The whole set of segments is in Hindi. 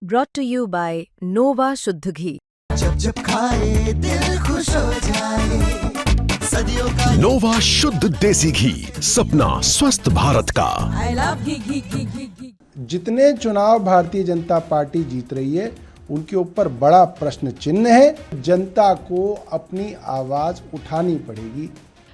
brought to you by Nova शुद्ध घी। जब जब खाए दिल खुश हो जाए, सदियों का नोवा शुद्ध देसी घी, सपना स्वस्थ भारत का। I love घी। जितने चुनाव भारतीय जनता पार्टी जीत रही है उनके ऊपर बड़ा प्रश्न चिन्ह है। जनता को अपनी आवाज उठानी पड़ेगी।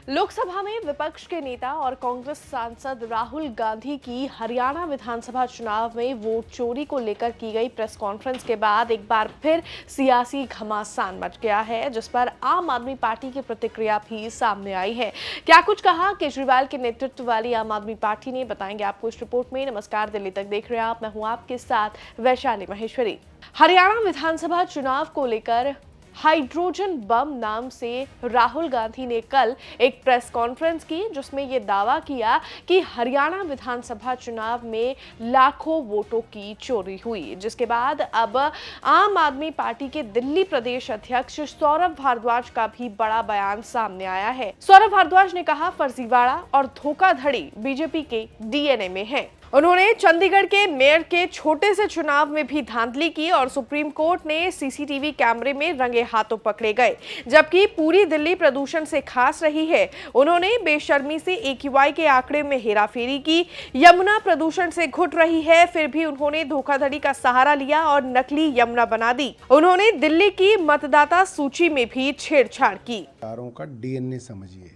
लोकसभा में विपक्ष के नेता और कांग्रेस सांसद राहुल गांधी की हरियाणा विधानसभा चुनाव में वोट चोरी को लेकर की गई प्रेस कॉन्फ्रेंस के बाद एक बार फिर सियासी घमासान मच गया है, जिस पर आम आदमी पार्टी की प्रतिक्रिया भी सामने आई है। क्या कुछ कहा केजरीवाल के नेतृत्व वाली आम आदमी पार्टी ने, बताएंगे आपको इस रिपोर्ट में। नमस्कार, दिल्ली तक देख रहे हैं आप, मैं हूं आपके साथ वैशाली महेश्वरी। हरियाणा विधानसभा चुनाव को लेकर हाइड्रोजन बम नाम से राहुल गांधी ने कल एक प्रेस कॉन्फ्रेंस की, जिसमें यह दावा किया कि हरियाणा विधानसभा चुनाव में लाखों वोटों की चोरी हुई, जिसके बाद अब आम आदमी पार्टी के दिल्ली प्रदेश अध्यक्ष सौरभ भारद्वाज का भी बड़ा बयान सामने आया है। सौरभ भारद्वाज ने कहा, फर्जीवाड़ा और धोखाधड़ी बीजेपी के डीएनए में है। उन्होंने चंडीगढ़ के मेयर के छोटे से चुनाव में भी धांधली की और सुप्रीम कोर्ट ने सीसीटीवी कैमरे में रंगे हाथों पकड़े गए, जबकि पूरी दिल्ली प्रदूषण से खास रही है। उन्होंने बेशर्मी से AQI के आंकड़े में हेराफेरी की। यमुना प्रदूषण से घुट रही है, फिर भी उन्होंने धोखाधड़ी का सहारा लिया और नकली यमुना बना दी। उन्होंने दिल्ली की मतदाता सूची में भी छेड़छाड़ की। का DNA समझिए,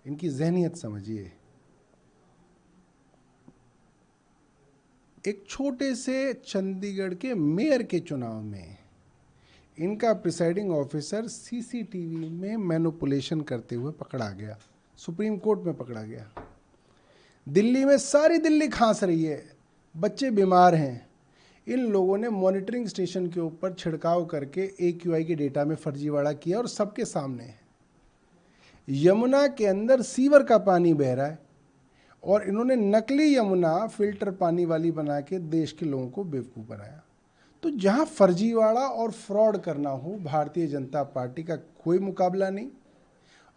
इनकी जहनियत समझिए। एक छोटे से चंडीगढ़ के मेयर के चुनाव में इनका प्रिसाइडिंग ऑफिसर सीसीटीवी में मैनिपुलेशन करते हुए पकड़ा गया, सुप्रीम कोर्ट में पकड़ा गया। दिल्ली में सारी दिल्ली खांस रही है, बच्चे बीमार हैं। इन लोगों ने मॉनिटरिंग स्टेशन के ऊपर छिड़काव करके AQI के डेटा में फर्जीवाड़ा किया और सबके सामने है। यमुना के अंदर सीवर का पानी बह रहा है और इन्होंने नकली यमुना फिल्टर पानी वाली बना के देश के लोगों को बेवकूफ़ बनाया। तो जहां फर्जीवाड़ा और फ्रॉड करना हो, भारतीय जनता पार्टी का कोई मुकाबला नहीं।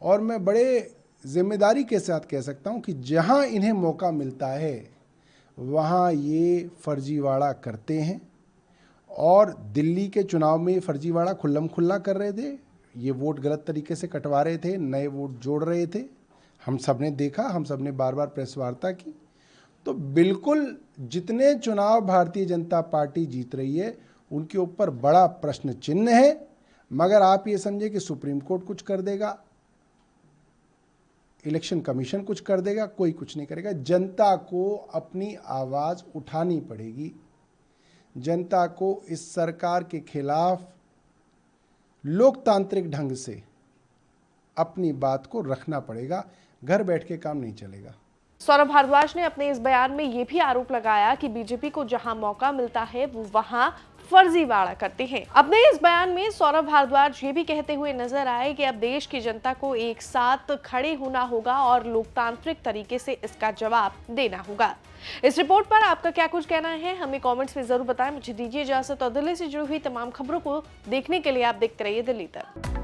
और मैं बड़े जिम्मेदारी के साथ कह सकता हूं कि जहां इन्हें मौका मिलता है वहां ये फर्जीवाड़ा करते हैं। और दिल्ली के चुनाव में ये फर्जीवाड़ा खुल्लम खुल्ला कर रहे थे। ये वोट गलत तरीके से कटवा रहे थे, नए वोट जोड़ रहे थे। हम सब ने देखा, हम सब ने बार बार प्रेस वार्ता की। तो बिल्कुल जितने चुनाव भारतीय जनता पार्टी जीत रही है उनके ऊपर बड़ा प्रश्न चिन्ह है। मगर आप ये समझे कि सुप्रीम कोर्ट कुछ कर देगा, इलेक्शन कमीशन कुछ कर देगा, कोई कुछ नहीं करेगा। जनता को अपनी आवाज उठानी पड़ेगी। जनता को इस सरकार के खिलाफ लोकतांत्रिक ढंग से अपनी बात को रखना पड़ेगा। घर बैठ के काम नहीं चलेगा। सौरभ भारद्वाज ने अपने इस बयान में यह भी आरोप लगाया कि बीजेपी को जहां मौका मिलता है वो वहां फर्जीवाड़ा करते हैं। अपने इस बयान में सौरभ भारद्वाज ये भी कहते हुए नजर आए कि अब देश की जनता को एक साथ खड़े होना होगा और लोकतांत्रिक तरीके से इसका जवाब देना होगा। इस रिपोर्ट पर आपका क्या कुछ कहना है, हमें कमेंट्स में जरूर बताएं। मुझे दीजिए इजाजत और दिल्ली से जुड़ी हुई तमाम खबरों को देखने के लिए आप देखते रहिए दिल्ली तक।